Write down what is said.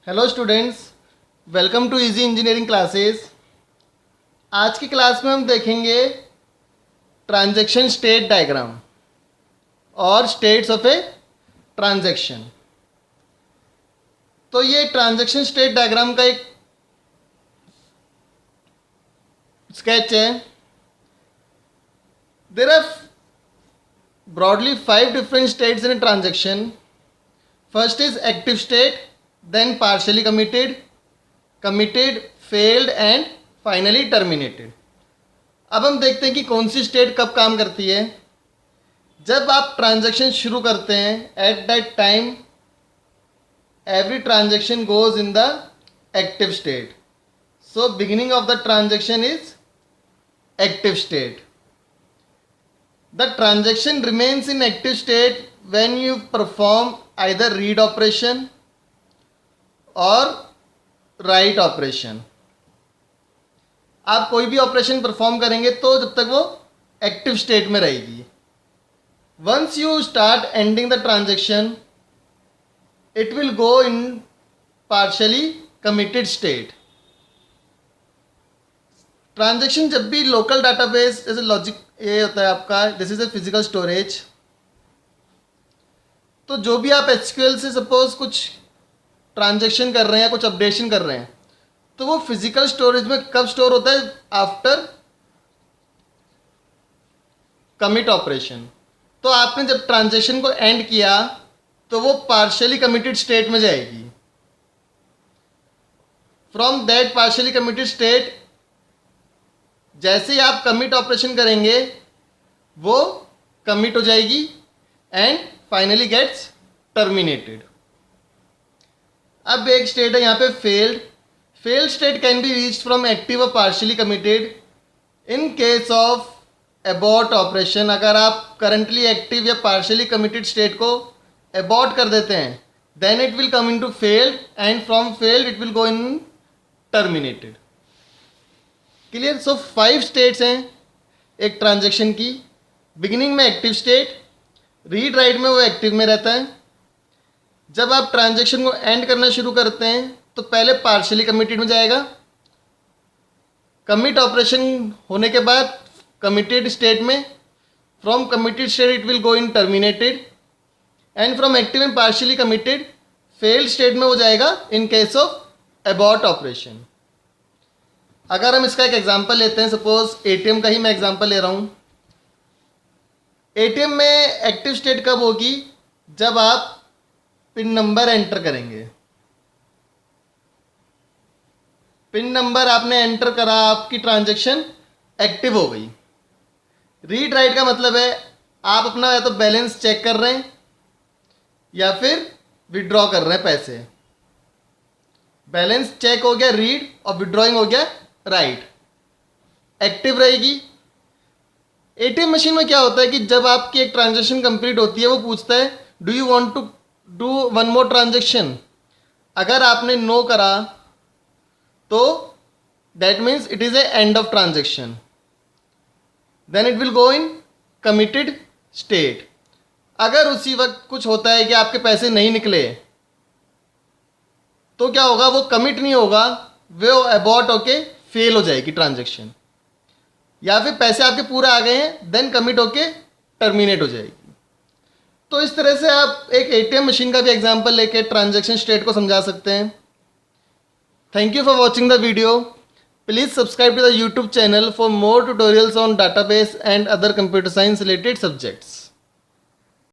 Hello students, welcome to easy engineering classes. आज की class में हम देखेंगे ट्रांजैक्शन स्टेट डायग्राम और स्टेट्स ऑफ ए ट्रांजैक्शन। तो ये ट्रांजैक्शन स्टेट डायग्राम का एक स्केच है। There are broadly 5 different states in a transaction. First is active state, then partially committed, committed, failed and finally terminated. अब हम देखते हैं कि कौन सी स्टेट कब काम करती है। जब आप ट्रांजैक्शन शुरू करते हैं, at that time every transaction goes in the active state. So beginning of the transaction is active state. The transaction remains in active state when you perform either read operation or write operation. आप कोई भी operation perform करेंगे तो जब तक वो active state में रहेगी. Once you start ending the transaction, it will go in partially committed state. Transaction जब भी लोकल डाटाबेस जैसे लॉजिक ये होता है आपका, this is a physical storage. तो जो भी आप एसक्यूएल से सपोज कुछ ट्रांजैक्शन कर रहे हैं या कुछ अपडेशन कर रहे हैं, तो वो फिजिकल स्टोरेज में कब स्टोर होता है? After commit operation. तो आपने जब ट्रांजैक्शन को एंड किया तो वो पार्शियली कमिटेड स्टेट में जाएगी। From that partially committed state जैसे ही आप कमिट ऑपरेशन करेंगे वो कमिट हो जाएगी एंड फाइनली गेट्स टर्मिनेटेड. अब एक स्टेट है यहाँ पे failed. Failed state can be reached from active और partially committed in case of abort operation. अगर आप करंटली एक्टिव या पार्शियली कमिटेड स्टेट को अबॉर्ट कर देते हैं then it will come into failed and from failed it will go in terminated. Clear? So 5 states हैं एक transaction की. बिगिनिंग में एक्टिव स्टेट, रीड राइट में वो एक्टिव में रहता है. जब आप ट्रांजैक्शन को एंड करना शुरू करते हैं तो पहले पार्शियली कमिटेड में जाएगा. कमिट ऑपरेशन होने के बाद कमिटेड स्टेट में, from committed state it will go in terminated and from active and partially committed failed state में हो जाएगा इन केस ऑफ अबॉर्ट ऑपरेशन. अगर हम इसका एक एग्जांपल लेते हैं, सपोज एटीएम का ही मैं एग्जांपल ले रहा हूँ. एटीएम में एक्टिव स्टेट कब होगी? जब आप पिन नंबर एंटर करेंगे. पिन नंबर आपने एंटर करा, आपकी ट्रांजैक्शन एक्टिव हो गई. रीड राइट का मतलब है आप अपना या तो बैलेंस चेक कर रहे हैं या फिर विड्रॉ कर रहे हैं पैसे. बैलेंस चेक हो गया रीड और विड्रॉइंग हो गया राइट. एक्टिव रहेगी. एटीएम मशीन में क्या होता है कि जब आपकी एक ट्रांजैक्शन कंप्लीट होती है वो पूछता है do you want to do one more transaction. अगर आपने नो करा तो that means it is a end of transaction. Then it will go in committed state. अगर उसी वक्त कुछ होता है कि आपके पैसे नहीं निकले तो क्या होगा? वो कमिट नहीं होगा, वो अबॉर्ट होके फेल हो जाएगी ट्रांजैक्शन. या फिर पैसे आपके पूरे आ गए हैं देन कमिट होके टर्मिनेट हो जाएगी. तो इस तरह से आप एक एटीएम मशीन का भी एग्जांपल लेके ट्रांजैक्शन स्टेट को समझा सकते हैं. Thank you for watching the video. Please subscribe to the YouTube channel for more tutorials on database and other computer science related subjects.